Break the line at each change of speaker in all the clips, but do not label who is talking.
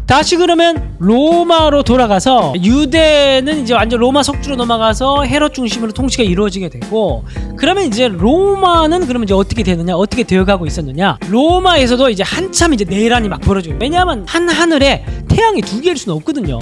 다시 그러면 로마로 돌아가서 유대는 이제 완전 로마 속주로 넘어가서 헤롯 중심으로 통치가 이루어지게 되고, 그러면 이제 로마는 그러면 이제 어떻게 되느냐, 어떻게 되어가고 있었느냐. 로마에서도 이제 한참 이제 내란이 막 벌어져요. 왜냐하면 한 하늘에 태양이 두 개일 수는 없거든요.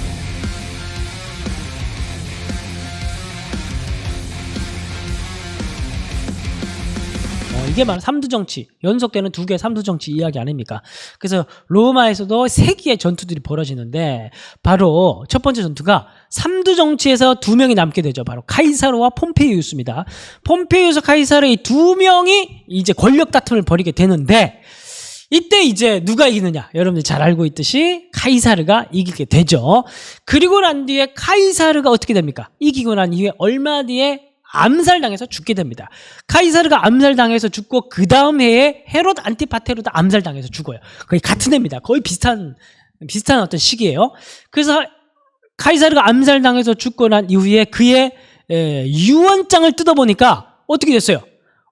이게 바로 삼두정치, 연속되는 두 개의 삼두정치 이야기 아닙니까? 그래서 로마에서도 세기의 전투들이 벌어지는데, 바로 첫 번째 전투가 삼두정치에서 두 명이 남게 되죠. 바로 카이사르와 폼페이우스입니다. 폼페이우스, 카이사르 이 두 명이 이제 권력 다툼을 벌이게 되는데, 이때 이제 누가 이기느냐? 여러분들이 잘 알고 있듯이 카이사르가 이기게 되죠. 그리고 난 뒤에 카이사르가 어떻게 됩니까? 이기고 난 이후에 얼마 뒤에 암살당해서 죽게 됩니다. 카이사르가 암살당해서 죽고 그 다음 해에 헤롯 안티파테르도 암살당해서 죽어요. 거의 같은 해입니다. 거의 비슷한 어떤 시기예요. 그래서 카이사르가 암살당해서 죽고 난 이후에 그의 유언장을 뜯어보니까 어떻게 됐어요?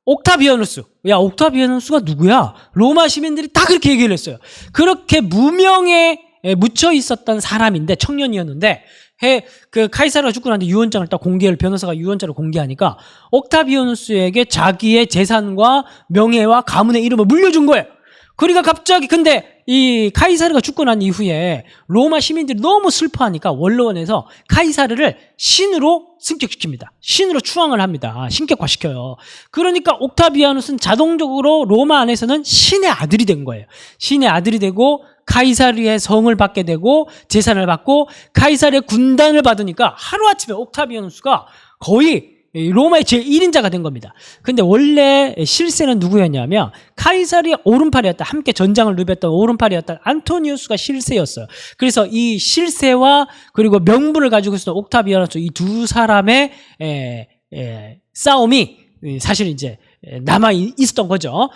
옥타비아누스. 야, 옥타비아누스가 누구야? 로마 시민들이 다 그렇게 얘기를 했어요. 그렇게 무명에 묻혀 있었던 사람인데, 청년이었는데, 그 카이사르가 죽고 난 뒤에 유언장을 딱 공개를, 변호사가 유언장을 공개하니까 옥타비아누스에게 자기의 재산과 명예와 가문의 이름을 물려준 거예요. 그러니까 갑자기, 근데 이 카이사르가 죽고 난 이후에 로마 시민들이 너무 슬퍼하니까 원로원에서 카이사르를 신으로 승격시킵니다. 신으로 추앙을 합니다. 신격화시켜요. 그러니까 옥타비아누스는 자동적으로 로마 안에서는 신의 아들이 된 거예요. 신의 아들이 되고 카이사르의 성을 받게 되고 재산을 받고 카이사르의 군단을 받으니까 하루아침에 옥타비아누스가 거의 로마의 제1인자가 된 겁니다. 근데 원래 실세는 누구였냐면 카이사르의 오른팔이었다, 함께 전장을 누볐던 오른팔이었던 안토니우스가 실세였어요. 그래서 이 실세와 그리고 명분을 가지고 있었던 옥타비아누스, 이 두 사람의 싸움이 사실 이제 남아 있었던 거죠.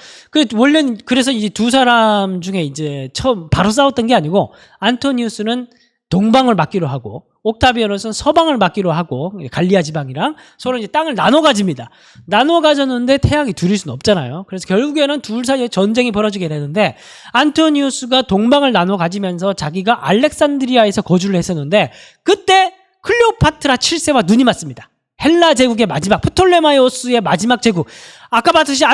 원래는 그래서 이제 두 사람 중에 이제 처음 바로 싸웠던 게 아니고, 안토니우스는 동방을 맡기로 하고 옥타비아누스는 서방을 맡기로 하고, 갈리아 지방이랑 서로 이제 땅을 나눠 가집니다. 나눠 가졌는데 태양이 둘일 수는 없잖아요. 그래서 결국에는 둘 사이에 전쟁이 벌어지게 되는데, 안토니우스가 동방을 나눠 가지면서 자기가 알렉산드리아에서 거주를 했었는데, 그때 클레오파트라 7세와 눈이 맞습니다. 헬라 제국의 마지막, 프톨레마이오스의 마지막 제국. 아까 봤듯이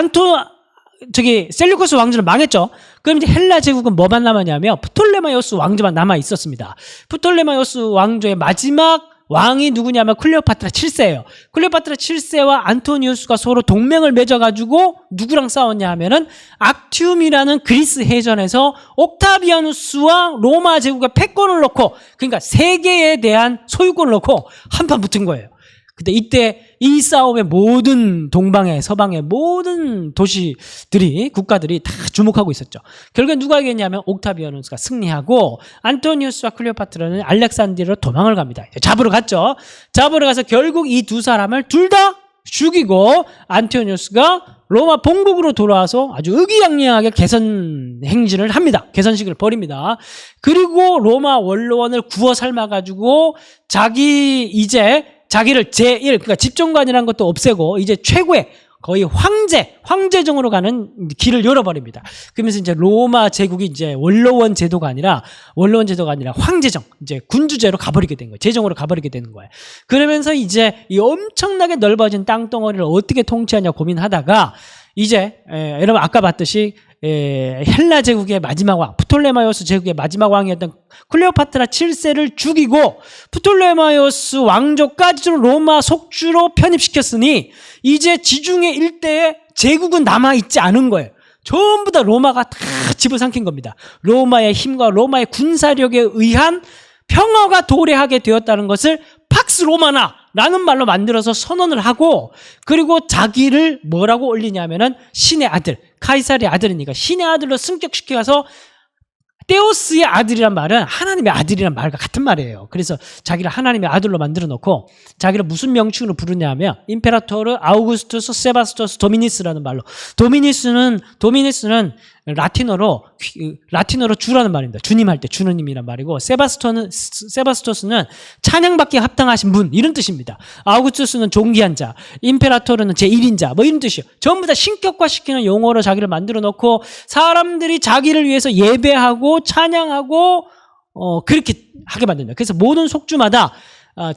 셀류커스 왕조는 망했죠. 그럼 이제 헬라 제국은 뭐만 남았냐면 프톨레마이오스 왕조만 남아 있었습니다. 프톨레마이오스 왕조의 마지막 왕이 누구냐면 클레오파트라 7세예요. 클레오파트라 7세와 안토니우스가 서로 동맹을 맺어가지고 누구랑 싸웠냐 하면은 악티움이라는 그리스 해전에서 옥타비아누스와 로마 제국의 패권을 놓고, 그러니까 세계에 대한 소유권을 놓고 한판 붙은 거예요. 근데 이때 이 싸움에 모든 동방의 서방의 모든 도시들이, 국가들이 다 주목하고 있었죠. 결국엔 누가 이겼냐면 옥타비아누스가 승리하고 안토니우스와 클레오파트라는 알렉산드리아로 도망을 갑니다. 잡으러 갔죠. 잡으러 가서 결국 이 두 사람을 둘 다 죽이고 안토니우스가 로마 본국으로 돌아와서 아주 의기양양하게 개선 행진을 합니다. 개선식을 벌입니다. 그리고 로마 원로원을 구워 삶아가지고 자기를 제1, 그러니까 집정관이라는 것도 없애고 이제 최고의 거의 황제정으로 가는 길을 열어버립니다. 그러면서 이제 로마 제국이 이제 원로원 제도가 아니라 황제정, 이제 군주제로 가버리게 된 거예요. 제정으로 가버리게 되는 거예요. 그러면서 이제 이 엄청나게 넓어진 땅덩어리를 어떻게 통치하냐 고민하다가 이제 여러분 아까 봤듯이 헬라 제국의 마지막 왕, 프톨레마이오스 제국의 마지막 왕이었던 클레오파트라 7세를 죽이고 프톨레마이오스 왕조까지도 로마 속주로 편입시켰으니 이제 지중해 일대에 제국은 남아있지 않은 거예요. 전부 다 로마가 다 집어삼킨 겁니다. 로마의 힘과 로마의 군사력에 의한 평화가 도래하게 되었다는 것을 팍스 로마나라는 말로 만들어서 선언을 하고, 그리고 자기를 뭐라고 올리냐면은 신의 아들, 카이사르의 아들이니까 신의 아들로 승격시켜서 테오스의 아들이란 말은 하나님의 아들이란 말과 같은 말이에요. 그래서 자기를 하나님의 아들로 만들어 놓고 자기를 무슨 명칭으로 부르냐면 임페라토르 아우구스투스 세바스토스 도미니스라는 말로, 도미니스는 라틴어로 주라는 말입니다. 주님 할 때 주님이란 말이고, 세바스토스는 찬양받기에 합당하신 분, 이런 뜻입니다. 아우구스투스는 존귀한 자, 임페라토르는 제1인자, 뭐 이런 뜻이에요. 전부 다 신격화시키는 용어로 자기를 만들어 놓고 사람들이 자기를 위해서 예배하고 찬양하고 그렇게 하게 만듭니다. 그래서 모든 속주마다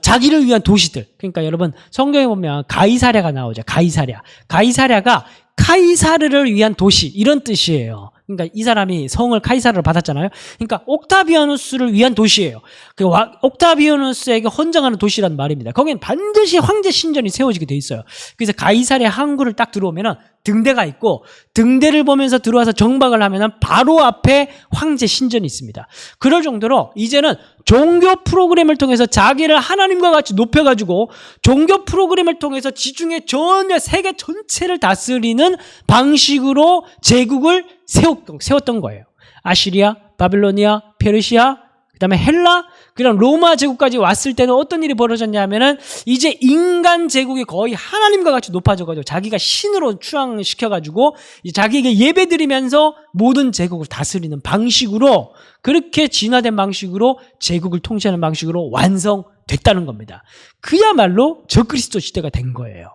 자기를 위한 도시들. 그러니까 여러분 성경에 보면 가이사랴가 나오죠. 가이사랴가 카이사르를 위한 도시 이런 뜻이에요. 그러니까 이 사람이 성을 카이사르로 받았잖아요. 그러니까 옥타비아누스를 위한 도시예요. 그 옥타비아누스에게 헌정하는 도시란 말입니다. 거기는 반드시 황제 신전이 세워지게 돼 있어요. 그래서 가이사랴 항구를 딱 들어오면은 등대가 있고 등대를 보면서 들어와서 정박을 하면은 바로 앞에 황제 신전이 있습니다. 그럴 정도로 이제는 종교 프로그램을 통해서 자기를 하나님과 같이 높여가지고 종교 프로그램을 통해서 지중해 전혀 세계 전체를 다스리는 방식으로 제국을 세웠던 거예요. 아시리아, 바빌로니아, 페르시아, 그 다음에 헬라, 그다음 로마 제국까지 왔을 때는 어떤 일이 벌어졌냐면은 이제 인간 제국이 거의 하나님과 같이 높아져가지고 자기가 신으로 추앙시켜가지고 자기에게 예배드리면서 모든 제국을 다스리는 방식으로 그렇게 진화된 방식으로 제국을 통치하는 방식으로 완성됐다는 겁니다. 그야말로 적그리스도 시대가 된 거예요.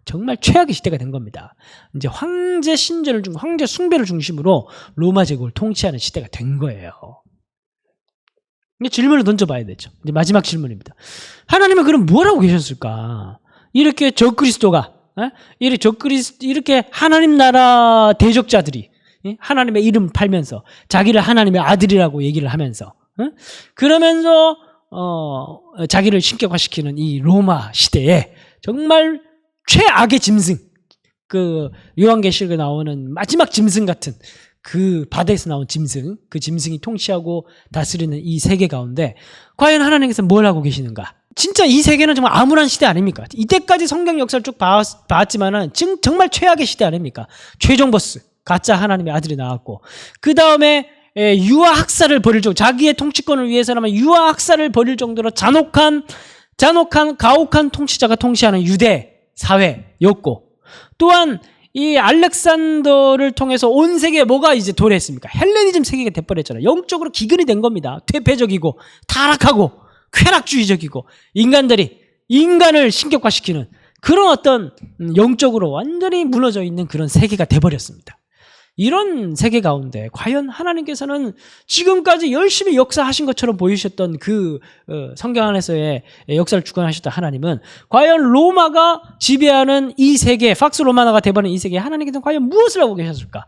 정말 최악의 시대가 된 겁니다. 이제 황제 황제 숭배를 중심으로 로마 제국을 통치하는 시대가 된 거예요. 질문을 던져봐야 되죠. 이제 마지막 질문입니다. 하나님은 그럼 뭘 하고 계셨을까? 이렇게 적그리스도가, 이렇게 하나님 나라 대적자들이 하나님의 이름 팔면서 자기를 하나님의 아들이라고 얘기를 하면서, 그러면서 자기를 신격화시키는 이 로마 시대에 정말 최악의 짐승, 그 요한계시록에 나오는 마지막 짐승 같은 그 바다에서 나온 짐승, 그 짐승이 통치하고 다스리는 이 세계 가운데 과연 하나님께서 뭘 하고 계시는가? 진짜 이 세계는 정말 암울한 시대 아닙니까? 이때까지 성경 역사를 쭉 봤지만은 정말 최악의 시대 아닙니까? 최종 보스, 가짜 하나님의 아들이 나왔고, 그 다음에 유아 학살을 벌일 정도, 자기의 통치권을 위해서라면 유아 학살을 벌일 정도로 잔혹한 가혹한 통치자가 통치하는 유대 사회였고, 또한 이 알렉산더를 통해서 온 세계에 뭐가 이제 도래했습니까? 헬레니즘 세계가 돼버렸잖아요. 영적으로 기근이 된 겁니다. 퇴폐적이고 타락하고 쾌락주의적이고 인간을 신격화시키는 그런 어떤 영적으로 완전히 무너져 있는 그런 세계가 돼버렸습니다. 이런 세계 가운데 과연 하나님께서는 지금까지 열심히 역사하신 것처럼 보이셨던 그 성경 안에서의 역사를 주관하셨던 하나님은 과연 로마가 지배하는 이 세계, 팍스 로마나가 돼버린 이 세계에 하나님께서는 과연 무엇을 하고 계셨을까?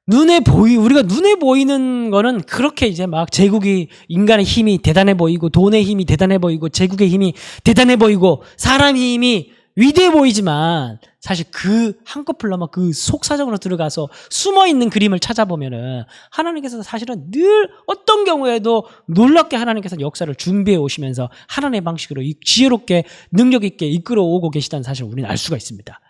우리가 눈에 보이는 거는 그렇게 이제 막 제국이, 인간의 힘이 대단해 보이고, 돈의 힘이 대단해 보이고, 제국의 힘이 대단해 보이고, 사람의 힘이 위대해 보이지만 사실 그 한꺼풀 넘어 그 속사정으로 들어가서 숨어있는 그림을 찾아보면은 하나님께서 사실은 늘 어떤 경우에도 놀랍게 하나님께서 역사를 준비해 오시면서 하나님의 방식으로 지혜롭게 능력 있게 이끌어 오고 계시다는 사실을 우리는 알 수가 있습니다.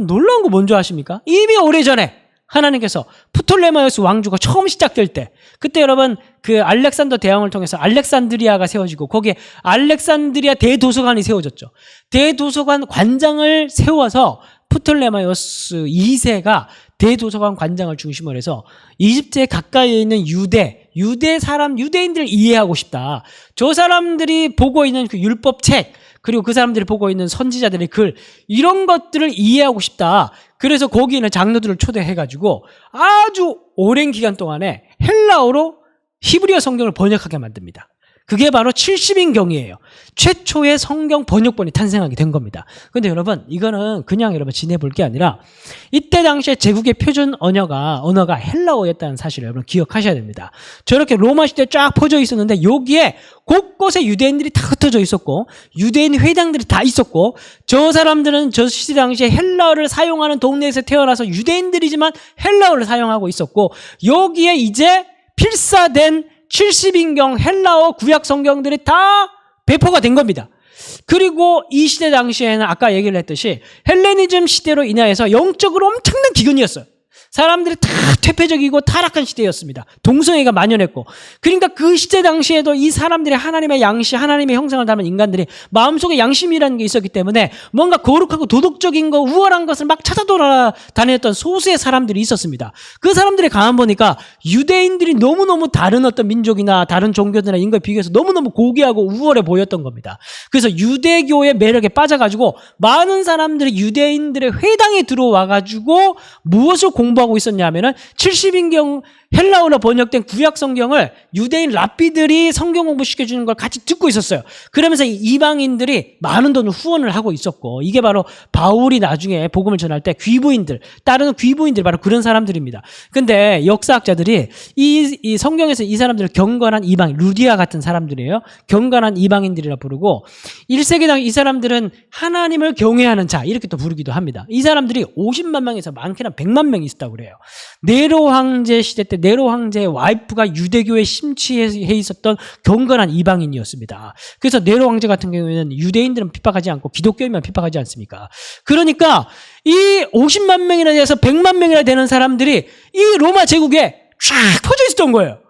놀라운 거 뭔지 아십니까? 이미 오래전에 하나님께서 프톨레마이오스 왕조가 처음 시작될 때, 그때 여러분 그 알렉산더 대왕을 통해서 알렉산드리아가 세워지고 거기에 알렉산드리아 대도서관이 세워졌죠. 대도서관 관장을 세워서 프톨레마이오스 2세가 대도서관 관장을 중심으로 해서 이집트에 가까이에 있는 유대인들을 이해하고 싶다. 저 사람들이 보고 있는 그 율법책, 그리고 그 사람들이 보고 있는 선지자들의 글, 이런 것들을 이해하고 싶다. 그래서 거기는 장로들을 초대해가지고 아주 오랜 기간 동안에 헬라어로 히브리어 성경을 번역하게 만듭니다. 그게 바로 70인경이에요. 최초의 성경 번역본이 탄생하게 된 겁니다. 근데 여러분, 이거는 그냥 여러분 지내볼 게 아니라 이때 당시에 제국의 표준 언어가 헬라어였다는 사실을 여러분 기억하셔야 됩니다. 저렇게 로마 시대에 쫙 퍼져 있었는데 여기에 곳곳에 유대인들이 다 흩어져 있었고 유대인 회당들이 다 있었고, 저 사람들은 저 시대 당시에 헬라어를 사용하는 동네에서 태어나서 유대인들이지만 헬라어를 사용하고 있었고, 여기에 이제 필사된 70인경 헬라어 구약 성경들이 다 배포가 된 겁니다. 그리고 이 시대 당시에는 아까 얘기를 했듯이 헬레니즘 시대로 인하여서 영적으로 엄청난 기근이었어요. 사람들이 다 퇴폐적이고 타락한 시대였습니다. 동성애가 만연했고, 그러니까 그 시대 당시에도 이 사람들이 하나님의 양심, 하나님의 형상을 닮은 인간들이 마음속에 양심이라는 게 있었기 때문에 뭔가 거룩하고 도덕적인 거, 우월한 것을 막 찾아 돌아다녔던 소수의 사람들이 있었습니다. 그 사람들의 가만 보니까 유대인들이 너무너무 다른 어떤 민족이나 다른 종교들이나 이런 거에 비교해서 너무너무 고귀하고 우월해 보였던 겁니다. 그래서 유대교의 매력에 빠져가지고 많은 사람들이 유대인들의 회당에 들어와가지고 무엇을 공부하고 공부하고 있었냐면은 70인경 헬라어로 번역된 구약 성경을 유대인 랍비들이 성경 공부시켜주는 걸 같이 듣고 있었어요. 그러면서 이방인들이 많은 돈을 후원을 하고 있었고, 이게 바로 바울이 나중에 복음을 전할 때 귀부인들, 따르는 귀부인들, 바로 그런 사람들입니다. 근데 역사학자들이 이 성경에서 이 사람들을 경건한 이방인, 루디아 같은 사람들이에요. 경건한 이방인들이라 부르고, 1세기 당 이 사람들은 하나님을 경외하는 자, 이렇게 또 부르기도 합니다. 이 사람들이 50만 명에서 많게는 100만 명이 있었다고 그래요. 네로 황제 시대 때 네로 황제의 와이프가 유대교에 심취해 있었던 경건한 이방인이었습니다. 그래서 네로 황제 같은 경우에는 유대인들은 핍박하지 않고 기독교인만 핍박하지 않습니까? 그러니까 이 50만 명이나 돼서 100만 명이나 되는 사람들이 이 로마 제국에 쫙 퍼져 있었던 거예요.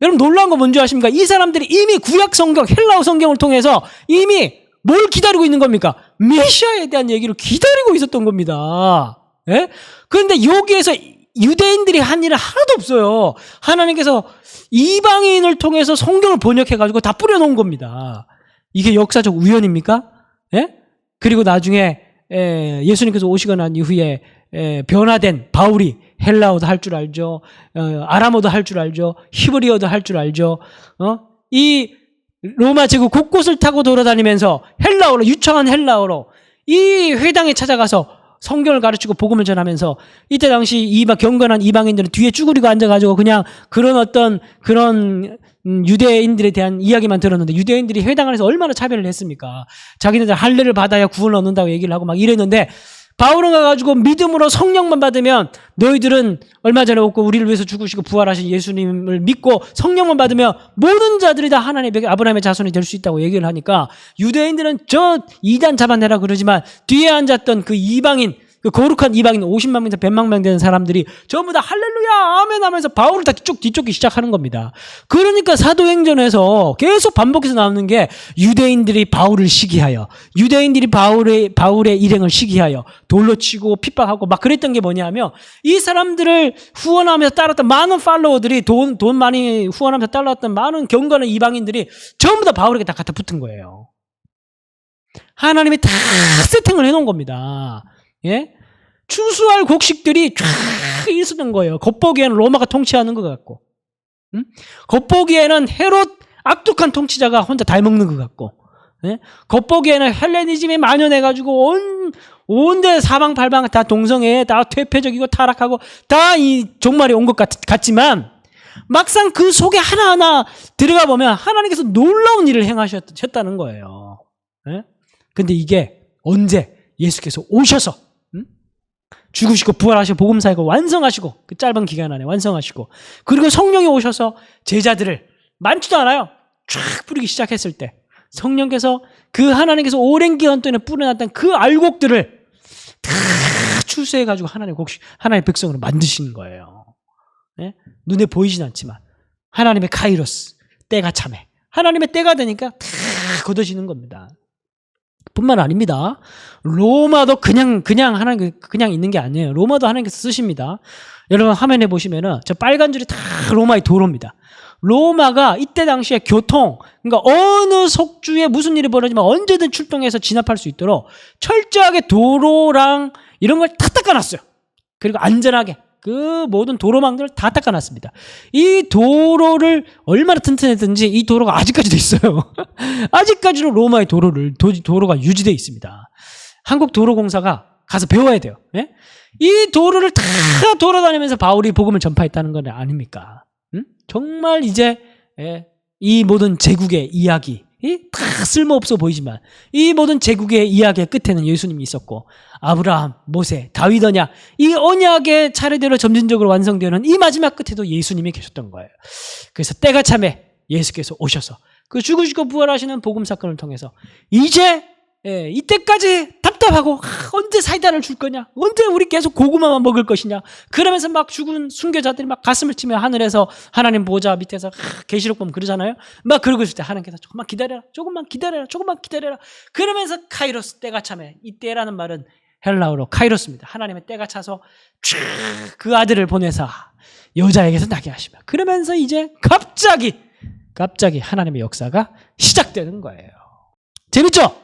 여러분 놀라운 거 뭔지 아십니까? 이 사람들이 이미 구약 성경, 헬라어 성경을 통해서 이미 뭘 기다리고 있는 겁니까? 메시아에 대한 얘기를 기다리고 있었던 겁니다. 예? 그런데 여기에서 유대인들이 한 일은 하나도 없어요. 하나님께서 이방인을 통해서 성경을 번역해가지고 다 뿌려놓은 겁니다. 이게 역사적 우연입니까? 예? 그리고 나중에 예수님께서 오시고 난 이후에 변화된 바울이 헬라어도 할 줄 알죠. 아람어도 할 줄 알죠. 히브리어도 할 줄 알죠. 이 로마 제국 곳곳을 타고 돌아다니면서 헬라어로, 유창한 헬라어로 이 회당에 찾아가서 성경을 가르치고 복음을 전하면서, 이때 당시 경건한 이방인들은 뒤에 쭈그리고 앉아가지고 그냥 그런 유대인들에 대한 이야기만 들었는데, 유대인들이 회당 안에서 얼마나 차별을 했습니까? 자기네들 할례를 받아야 구원을 얻는다고 얘기를 하고 막 이랬는데, 바울은 가가지고 믿음으로 성령만 받으면, 너희들은 얼마 전에 없고 우리를 위해서 죽으시고 부활하신 예수님을 믿고 성령만 받으면 모든 자들이 다 하나님의 아브라함의 자손이 될 수 있다고 얘기를 하니까, 유대인들은 저 이단 잡아내라 그러지만 뒤에 앉았던 그 이방인, 그 거룩한 이방인 50만 명에서 100만 명 되는 사람들이 전부 다 할렐루야 아멘 하면서 바울을 다 뒤쫓기 시작하는 겁니다. 그러니까 사도행전에서 계속 반복해서 나오는 게, 유대인들이 바울을 시기하여, 유대인들이 바울의 일행을 시기하여 돌로 치고 핍박하고 막 그랬던 게 뭐냐면, 이 사람들을 후원하면서 따랐던 많은 팔로워들이, 돈 많이 후원하면서 따랐던 많은 경건한 이방인들이 전부 다 바울에게 다 갖다 붙은 거예요. 하나님이 다 세팅을 해놓은 겁니다. 예? 추수할 곡식들이 쫙 있었던 거예요. 겉보기에는 로마가 통치하는 것 같고, 겉보기에는 헤롯 악독한 통치자가 혼자 다 먹는 것 같고, 예? 겉보기에는 헬레니즘이 만연해가지고 온데 사방팔방 다 동성애, 다 퇴폐적이고 타락하고 다 이 종말이 온 것 같지만, 막상 그 속에 하나하나 들어가 보면 하나님께서 놀라운 일을 행하셨다는 거예요. 예? 근데 이게 언제? 예수께서 오셔서 죽으시고 부활하시고 복음 사역을 완성하시고, 그 짧은 기간 안에 완성하시고, 그리고 성령이 오셔서 제자들을, 많지도 않아요, 쫙 뿌리기 시작했을 때 성령께서, 그 하나님께서 오랜 기간 동안에 뿌려놨던 그 알곡들을 다 추수해가지고 하나님의 백성으로 만드시는 거예요. 네? 눈에 보이진 않지만 하나님의 카이로스, 때가 참해, 하나님의 때가 되니까 다 걷어지는 겁니다. 뿐만 아닙니다. 로마도 그냥 있는 게 아니에요. 로마도 하나님께서 쓰십니다. 여러분 화면에 보시면은 저 빨간 줄이 다 로마의 도로입니다. 로마가 이때 당시에 교통, 그러니까 어느 속주에 무슨 일이 벌어지면 언제든 출동해서 진압할 수 있도록 철저하게 도로랑 이런 걸 다 닦아놨어요. 그리고 안전하게 그 모든 도로망들을 다 닦아놨습니다. 이 도로를 얼마나 튼튼했든지 이 도로가 아직까지도 있어요. 아직까지도 로마의 도로가 유지되어 있습니다. 한국도로공사가 가서 배워야 돼요. 예? 이 도로를 다 돌아다니면서 바울이 복음을 전파했다는 건 아닙니까? 정말 이제 이 모든 제국의 이야기, 다 쓸모없어 보이지만 이 모든 제국의 이야기의 끝에는 예수님이 있었고, 아브라함, 모세, 다윗 언약, 이 언약의 차례대로 점진적으로 완성되는 이 마지막 끝에도 예수님이 계셨던 거예요. 그래서 때가 참에 예수께서 오셔서 그 죽으시고 부활하시는 복음 사건을 통해서 이제 이때까지 답답하고 언제 사이다를 줄 거냐, 언제 우리 계속 고구마만 먹을 것이냐, 그러면서 막 죽은 순교자들이 막 가슴을 치며 하늘에서 하나님 보좌 밑에서 계시록 보면 그러잖아요. 막 그러고 있을 때 하나님께서 조금만 기다려라, 조금만 기다려라, 조금만 기다려라, 그러면서 카이로스, 때가 참에, 이 때라는 말은 헬라어로 카이로스입니다. 하나님의 때가 차서 쫙 그 아들을 보내서 여자에게서 나게 하시며, 그러면서 이제 갑자기 하나님의 역사가 시작되는 거예요. 재밌죠?